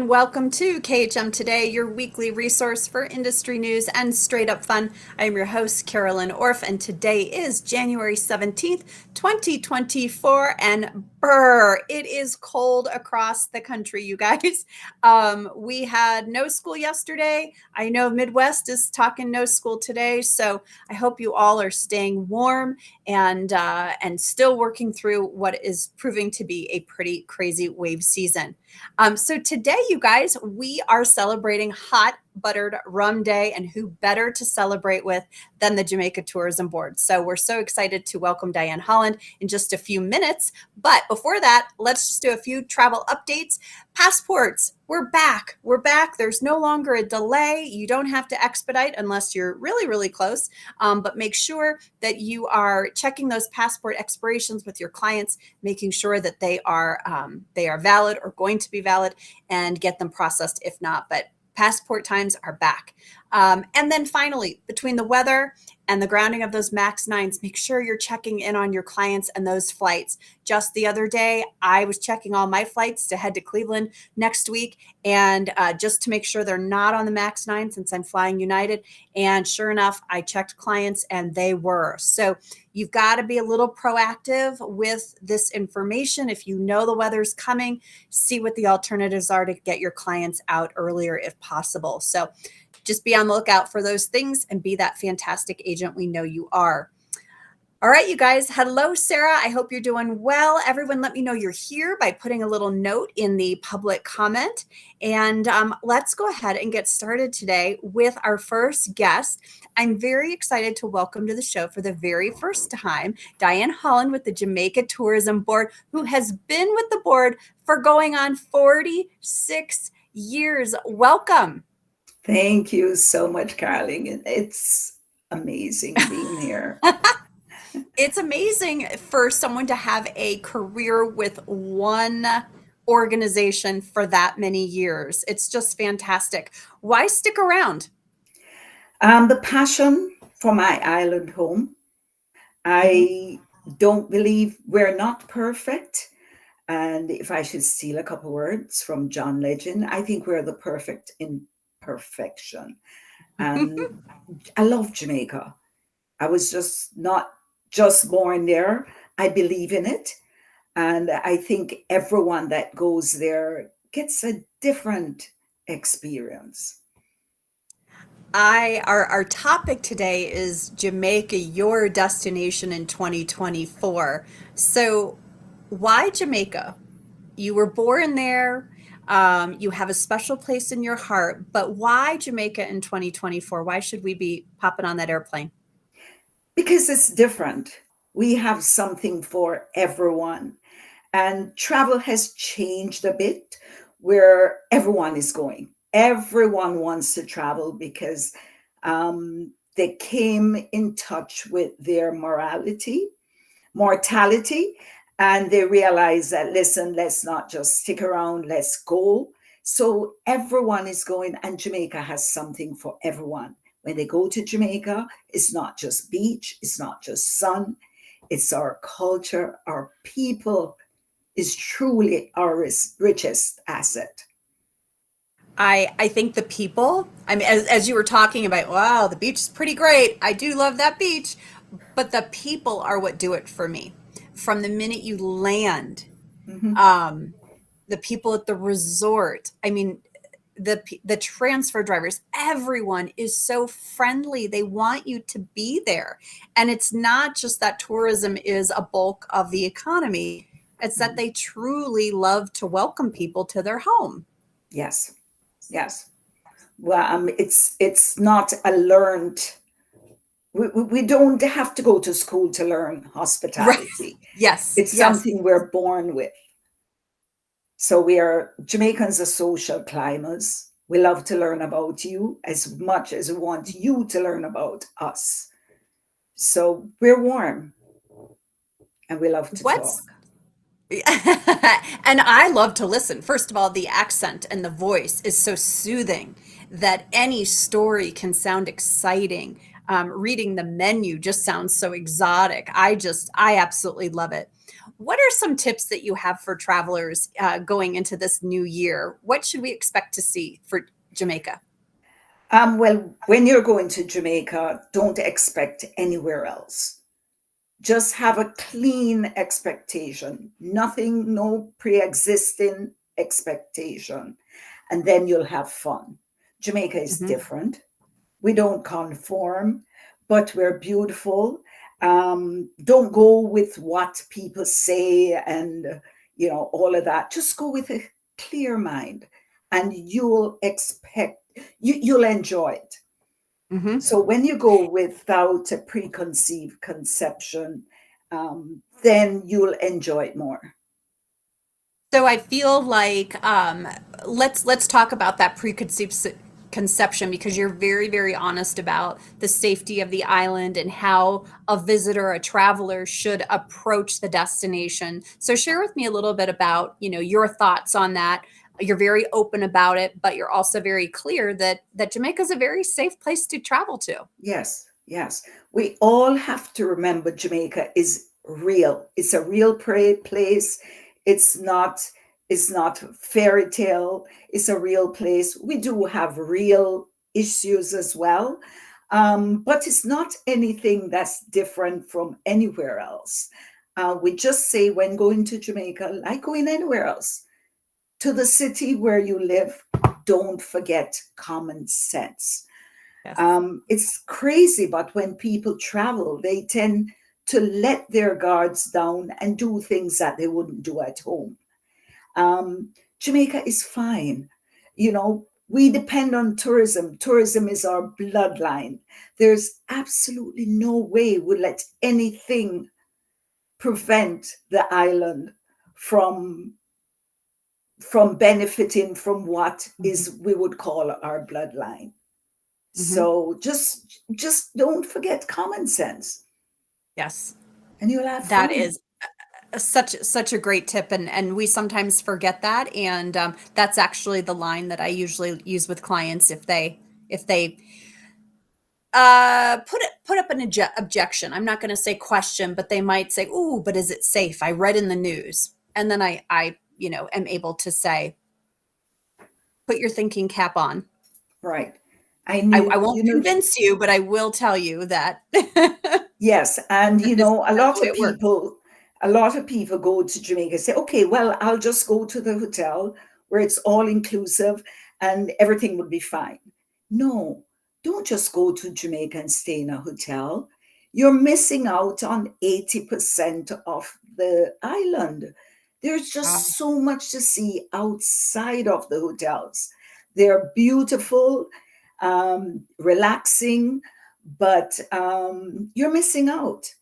Welcome to KHM Today, your weekly resource for industry news and straight up fun. I'm your host, Carolyn Orff, and today is January 17th, 2024, and brr, it is cold across the country, you guys. We had no school yesterday. I know Midwest is talking no school today, so I hope you all are staying warm and still working through what is proving to be a pretty crazy wave season. So today, you guys, we are celebrating Hot Buttered Rum Day, and who better to celebrate with than the Jamaica Tourism Board. So we're so excited to welcome Dian Holland in just a few minutes. But before that, let's just do a few travel updates. Passports, we're back. We're back. There's no longer a delay. You don't have to expedite unless you're really, really close. But make sure that you are checking those passport expirations with your clients, making sure that they are valid or going to be valid, and get them processed if not. But passport times are back. And then finally, between the weather and the grounding of those MAX 9s, make sure you're checking in on your clients and those flights. Just the other day, I was checking all my flights to head to Cleveland next week, and just to make sure they're not on the MAX 9 since I'm flying United. And sure enough, I checked clients and they were. So you've got to be a little proactive with this information. If you know the weather's coming, see what the alternatives are to get your clients out earlier if possible. So just be on the lookout for those things and be that fantastic agent we know you are. All right, you guys. Hello, Sarah. I hope you're doing well. Everyone, let me know you're here by putting a little note in the public comment. And let's go ahead and get started today with our first guest. I'm very excited to welcome to the show for the very first time, Dian Holland with the Jamaica Tourism Board, who has been with the board for going on 46 years. Welcome. Thank you so much, Carolyn. It's amazing being here. It's amazing for someone to have a career with one organization for that many years. It's just fantastic. Why stick around? The passion for my island home. Mhm. I don't believe we're not perfect. And if I should steal a couple words from John Legend, I think we're the perfect imperfection. And I love Jamaica. I was just not just born there. I believe in it. And I think everyone that goes there gets a different experience. Our topic today is Jamaica, your destination in 2024. So why Jamaica? You were born there. You have a special place in your heart, but why Jamaica in 2024? Why should we be popping on that airplane? Because it's different. We have something for everyone. And travel has changed a bit where everyone is going. Everyone wants to travel because they came in touch with their mortality, and they realize that, listen, let's not just stick around, let's go. So everyone is going, and Jamaica has something for everyone. When they go to Jamaica, it's not just beach, it's not just sun, it's our culture, our people is truly our richest asset. I think the people, I mean, as you were talking about, wow, the beach is pretty great. I do love that beach, but the people are what do it for me. From the minute you land, Mhm. um, the people at the resort, I mean, the transfer drivers, everyone is so friendly. They want you to be there. And it's not just that tourism is a bulk of the economy. It's that they truly love to welcome people to their home. Yes, yes. Well, it's not a learned. We don't have to go to school to learn Right. hospitality. Yes. It's Yes. something we're born with. So we are Jamaicans are social climbers. We love to learn about you as much as we want you to learn about us. So we're warm and we love to talk. What's and I love to listen. First of all, the accent and the voice is so soothing that any story can sound exciting. Reading the menu just sounds so exotic. I absolutely love it. What are some tips that you have for travelers going into this new year? What should we expect to see for Jamaica? Well, when you're going to Jamaica, don't expect anywhere else. Just have a clean expectation, nothing, no pre existing expectation, and then you'll have fun. Jamaica is Hmm. different. We don't conform, but we're beautiful. Don't go with what people say and all of that. Just go with a clear mind, and you'll enjoy it. Hmm. So when you go without a preconceived conception, then you'll enjoy it more. So I feel like let's talk about that conception, because you're very, very honest about the safety of the island and how a visitor, a traveler should approach the destination. So share with me a little bit about, your thoughts on that. You're very open about it, but you're also very clear that Jamaica is a very safe place to travel to. Yes, yes. We all have to remember Jamaica is real. It's a real place. It's not it's not fairy tale. It's a real place. We do have real issues as well. But it's not anything that's different from anywhere else. We just say when going to Jamaica, like going anywhere else, to the city where you live, don't forget common sense. Yes. It's crazy, but when people travel, they tend to let their guards down and do things that they wouldn't do at home. Jamaica is fine. We depend on tourism. Tourism is our bloodline. There's absolutely no way we let anything prevent the island from benefiting from what Hmm. is we would call our bloodline. Hmm. So just don't forget common sense, Yes, and you'll have that fun. is such a great tip, and we sometimes forget that, and that's actually the line that I usually use with clients if they put up an objection. I'm not going to say question, but they might say, "Ooh, but is it safe? I read in the news." And then I am able to say, "Put your thinking cap on." Right. I I knew, won't convince you, but I will tell you that that yes. And this is not the way it works. a lot of people go to Jamaica, say, okay, well, I'll just go to the hotel where it's all inclusive and everything will be fine. No, don't just go to Jamaica and stay in a hotel. You're missing out on 80% of the island. There's Wow. just so much to see outside of the hotels. They're beautiful, relaxing, but you're missing out.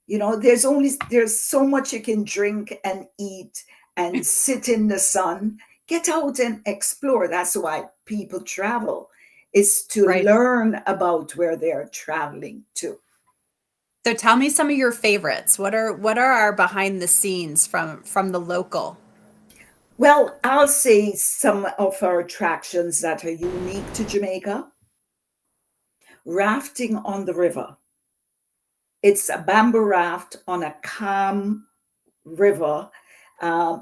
There's so much you can drink and eat and sit in the sun. Get out and explore. That's why people travel, is to Right. learn about where they're traveling to. So tell me some of your favorites. What are our behind the scenes from the local? Well, I'll say some of our attractions that are unique to Jamaica. Rafting on the river. It's a bamboo raft on a calm river.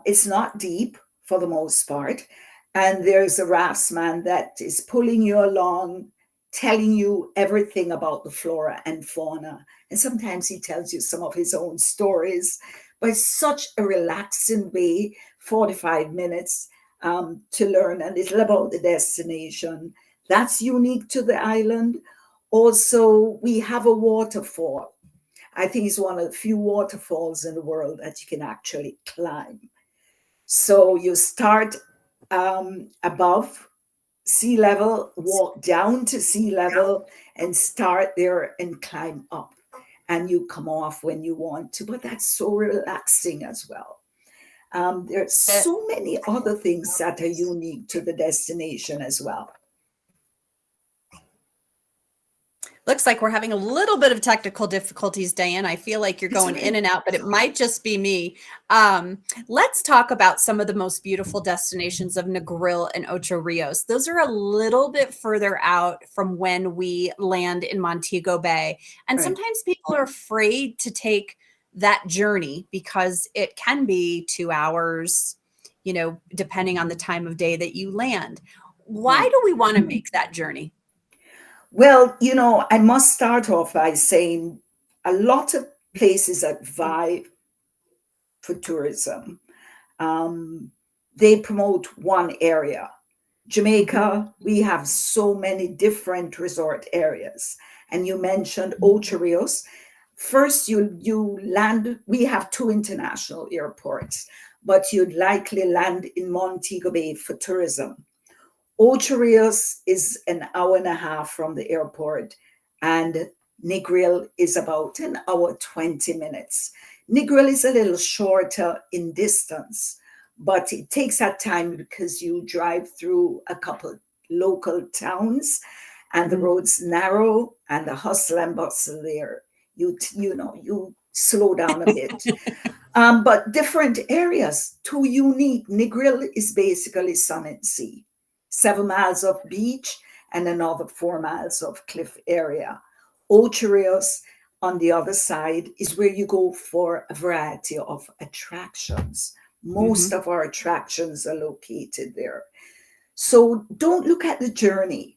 It's not deep for the most part. And there's a raftsman that is pulling you along, telling you everything about the flora and fauna. And sometimes he tells you some of his own stories, but it's such a relaxing way, 45 minutes, to learn a little about the destination. That's unique to the island. Also, we have a waterfall. I think it's one of the few waterfalls in the world that you can actually climb. So you start above sea level, walk down to sea level, and start there and climb up. And you come off when you want to, but that's so relaxing as well. There's so many other things that are unique to the destination as well. Looks like we're having a little bit of technical difficulties, Diane. I feel like you're It's going in okay. and out, but it might just be me. Let's talk about some of the most beautiful destinations of Negril and Ocho Rios. Those are a little bit further out from when we land in Montego Bay. And Right. sometimes people are afraid to take that journey, because it can be 2 hours, depending on the time of day that you land. Why Right. do we want to make that journey? Well, I must start off by saying a lot of places that vie for tourism, um, they promote one area. Mhm. Jamaica, we have so many different resort areas. And you mentioned Ocho Rios. First, you land, we have two international airports, but you'd likely land in Montego Bay for tourism. Ocho Rios is an hour and a half from the airport, and Negril is about an hour 20 minutes. Negril is a little shorter in distance, but it takes that time because you drive through a couple local towns, and the Mhm. roads narrow and the hustle and bustle there. You slow down a bit. But different areas, too unique. Negril is basically sun and sea, 7 miles of beach and another 4 miles of cliff area. Ocho Rios, on the other side, is where you go for a variety of attractions. Most Mhm. of our attractions are located there. So don't look at the journey.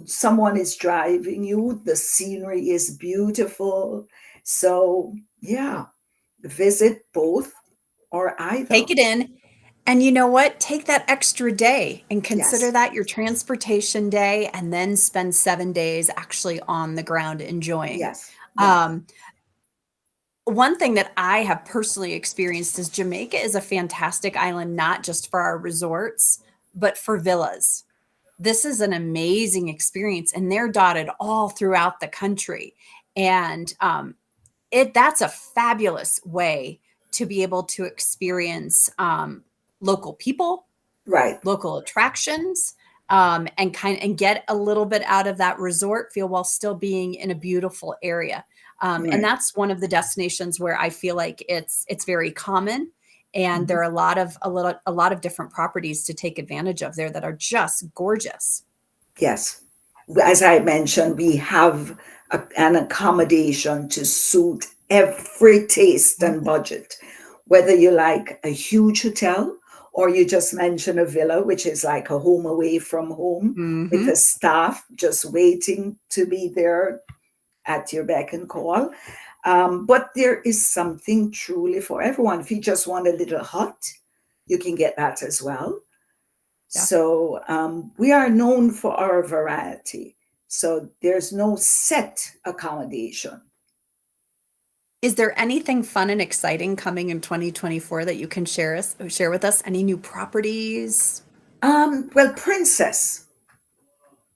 Someone is driving you, the scenery is beautiful. So, yeah, visit both or either. Take it in. And you know what? Take that extra day and consider Yes, that your transportation day, and then spend 7 days actually on the ground enjoying. yes, yes, Um, One thing that I have personally experienced is Jamaica is a fantastic island, not just for our resorts, but for villas. This is an amazing experience, and they're dotted all throughout the country. And that's a fabulous way to be able to experience local people, right, local attractions, and get a little bit out of that resort feel while still being in a beautiful area. And right. that's one of the destinations where I feel like it's very common, and there Mhm. are a lot of different properties to take advantage of there that are just gorgeous. Yes. As I mentioned, we have an accommodation to suit every taste and budget. Whether you like a huge hotel or you just mentioned a villa, which is like a home away from home with Mm-hmm. a staff just waiting to be there at your beck and call. But there is something truly for everyone. If you just want a little hot, you can get that as well. Yeah. So we are known for our variety. So there's no set accommodation. Is there anything fun and exciting coming in 2024 that you can share with us? Any new properties? Well,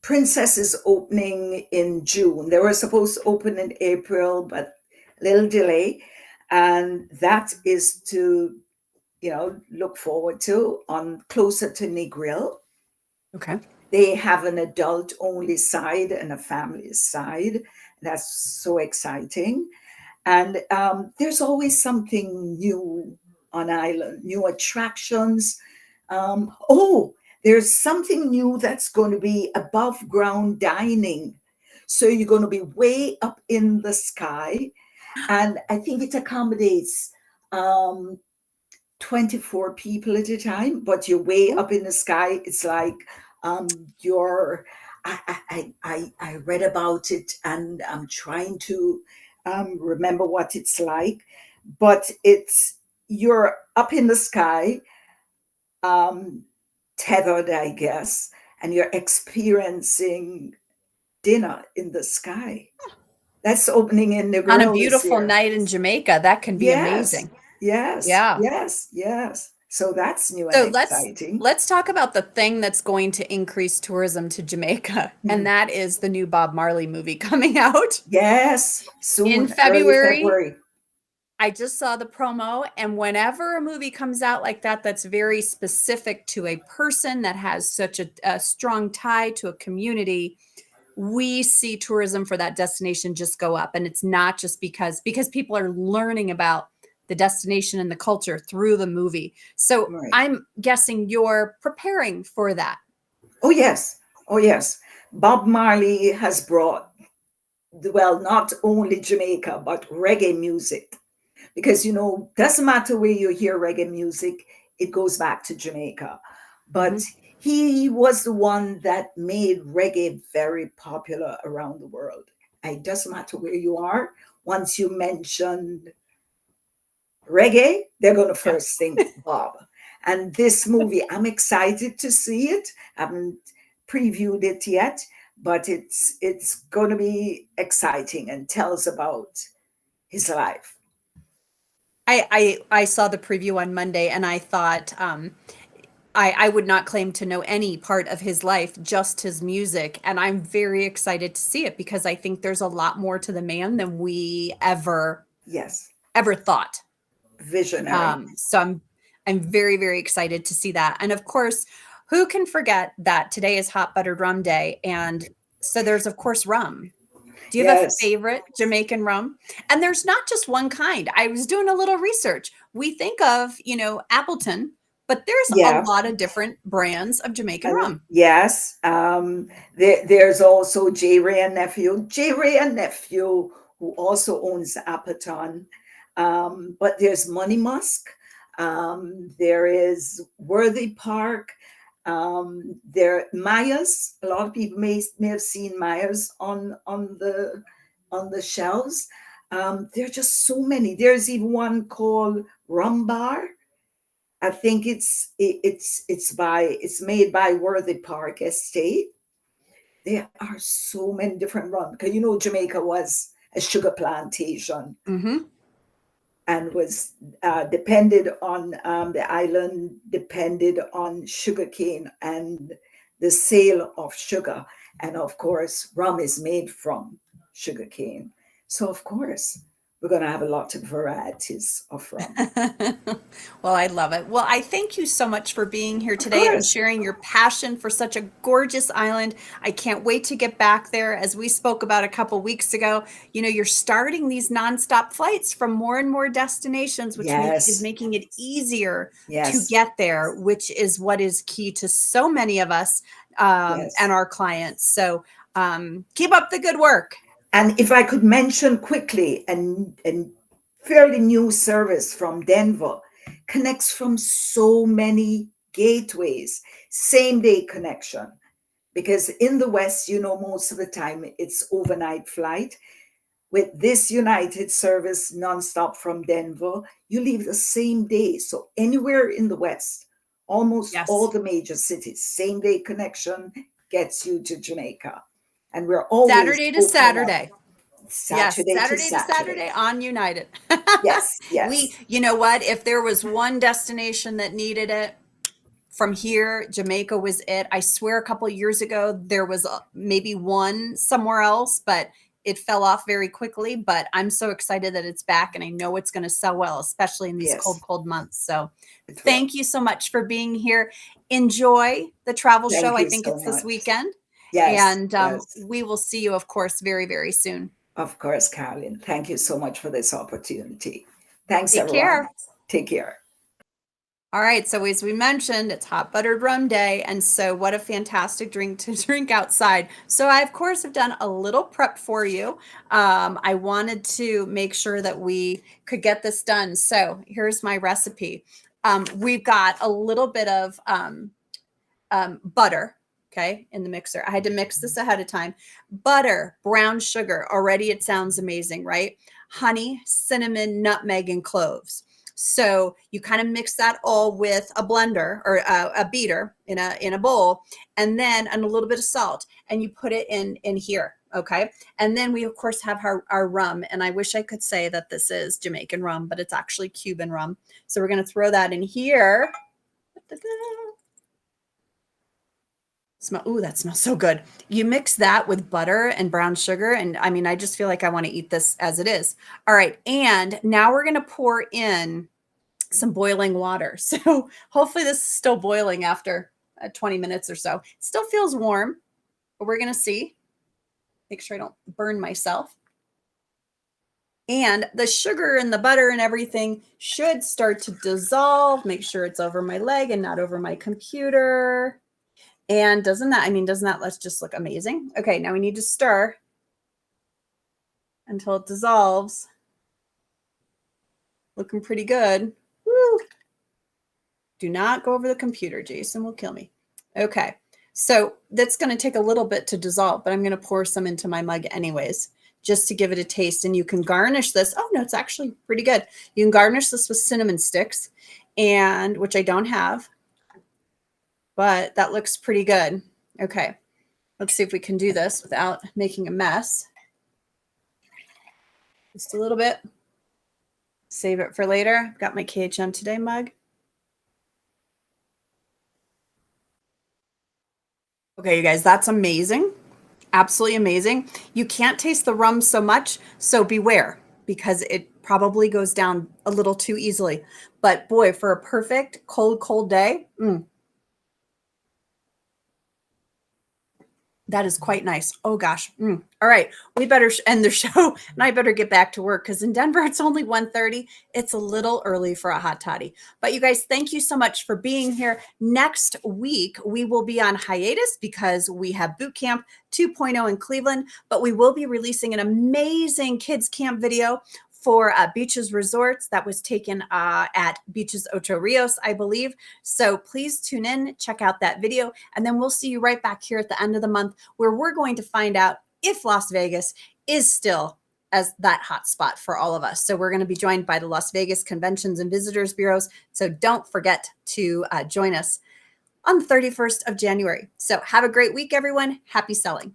Princess is opening in June. They were supposed to open in April, but a little delay. And that is to, look forward to on closer to Negril. Okay. They have an adult only side and a family side. That's so exciting. And there's always something new on island, new attractions. Oh, there's something new that's going to be above ground dining. So you're going to be way up in the sky. And I think it accommodates um, 24 people at a time, but you're way Ooh. up in the sky. It's like you're, I read about it and I'm trying to remember what it's like, but you're up in the sky, um, tethered, I guess, and you're experiencing dinner in the sky. That's opening in the On a grill this beautiful year. night in Jamaica, that can be Yes, amazing. yes, Yeah. yes, yes. So that's new and So let's exciting. let's talk about the thing that's going to increase tourism to Jamaica, and Mhm. that is the new Bob Marley movie coming out Yes, in soon, early February. February. I just saw the promo, and whenever a movie comes out like that, that's very specific to a person that has such a strong tie to a community, we see tourism for that destination just go up. And it's not just because people are learning about the destination and the culture through the movie. So Right. I'm guessing you're preparing for that. Oh, yes. Oh, yes. Bob Marley has brought well, not only Jamaica, but reggae music. Because, doesn't matter where you hear reggae music, it goes back to Jamaica. But Mhm. he was the one that made reggae very popular around the world. It doesn't matter where you are. Once you mention reggae, they're going to Yes. first think Bob. And this movie, I'm excited to see it. I haven't previewed it yet, but it's going to be exciting and tells about his life. I saw the preview on Monday and I thought I would not claim to know any part of his life, just his music. And I'm very excited to see it because I think there's a lot more to the man than we Yes, ever thought. visionary. So I'm very, very excited to see that. And of course, who can forget that today is Hot Buttered Rum Day? And so there's of course rum. Do you have a Yes, favorite Jamaican rum? And there's not just one kind. I was doing a little research. We think of, Appleton, but there's a yeah. lot of different brands of Jamaican And rum. yes, there's also J. Ray and Nephew. J. Ray and Nephew, who also owns Appleton. But there's Money Musk. There is Worthy Park. There Myers. A lot of people may have seen Myers on the shelves. There are just so many. There's even one called Rum Bar. I think it's made by Worthy Park Estate. There are so many different rums because Jamaica was a sugar plantation Mm-hmm. and was depended on the island depended on sugarcane and the sale of sugar, and of course rum is made from sugarcane. So of course we're going to have a lot of varieties of rum. Well, I love it. Well, I thank you so much for being here Of today and course, sharing your passion for such a gorgeous island. I can't wait to get back there. As we spoke about a couple weeks ago, you're starting these nonstop flights from more and more destinations, which is yes, making it easier to yes, get there, which is what is key to so many of us and yes. our clients. So keep up the good work. And if I could mention quickly, and fairly new service from Denver connects from so many gateways, same day connection. Because in the West, most of the time it's overnight flight. With this United service nonstop from Denver, you leave the same day. So anywhere in the West, almost all Yes. the major cities, same day connection gets you to Jamaica. And we're always Saturday to opening up Saturday. Yes, Saturday to Saturday to Saturday. Saturday on United. Yes, yes, You know what? If there was one destination that needed it from here, Jamaica was it. I swear a couple of years ago, there was maybe one somewhere else, but it fell off very quickly. But I'm so excited that it's back and I know it's going to sell well, especially in these cold, yes, cold months. So it will. thank you so much for being here. Enjoy the travel show. Thank I you think so it's this much. weekend. Yes, And yes, we will see you, of course, very, very soon. of course, Carolyn. Thank you so much for this opportunity. Thanks, Take everyone. care. Take care. All right, so as we mentioned, it's Hot Buttered Rum Day, and so what a fantastic drink to drink outside. So I, of course, have done a little prep for you. I wanted to make sure that we could get this done. So here's my recipe. We've got a little bit of butter, okay, in the mixer. I had to mix this ahead of time. Butter, brown sugar, already it sounds amazing, right? Honey, cinnamon, nutmeg, and cloves. So you kind of mix that all with a blender or a beater in a bowl, and then a little bit of salt, and you put it in here. Okay. And then we of course have our rum. And I wish I could say that this is Jamaican rum, but it's actually Cuban rum. So we're going to throw that in here. Smell, ooh, that smells so good. You mix that with butter and brown sugar, and I mean, I just feel like I want to eat this as it is. All right, and now we're going to pour in some boiling water. So hopefully this is still boiling after 20 minutes or so. It still feels warm, but we're going to see. Make sure I don't burn myself. And the sugar and the butter and everything should start to dissolve. Make sure it's over my leg and not over my computer. And doesn't that let's just look amazing. Okay, now we need to stir. until it dissolves. Looking pretty good. Woo. Do not go over the computer. Jason will kill me. Okay. So that's going to take a little bit to dissolve, but I'm going to pour some into my mug anyways, just to give it a taste. And you can garnish this. Oh, no, it's actually pretty good. You can garnish this with cinnamon sticks, and which I don't have, but that looks pretty good. Okay. Let's see if we can do this without making a mess. Just a little bit. Save it for later. I've got my KHM Today mug. Okay, you guys, that's amazing. Absolutely amazing. You can't taste the rum so much, so beware, because it probably goes down a little too easily. But boy, for a perfect cold day, that is quite nice. Oh gosh. All right. We better end the show, and I better get back to work, because in Denver, it's only 1:30. It's a little early for a hot toddy. But you guys, thank you so much for being here. Next week, we will be on hiatus because we have Boot Camp 2.0 in Cleveland, but we will be releasing an amazing kids camp video for Beaches Resorts that was taken at Beaches Ocho Rios, I believe. So please tune in, check out that video, and then we'll see you right back here at the end of the month, where we're going to find out if Las Vegas is still as that hot spot for all of us. So we're going to be joined by the Las Vegas Conventions and Visitors Bureaus. So don't forget to join us on the 31st of January. So have a great week, everyone. Happy selling.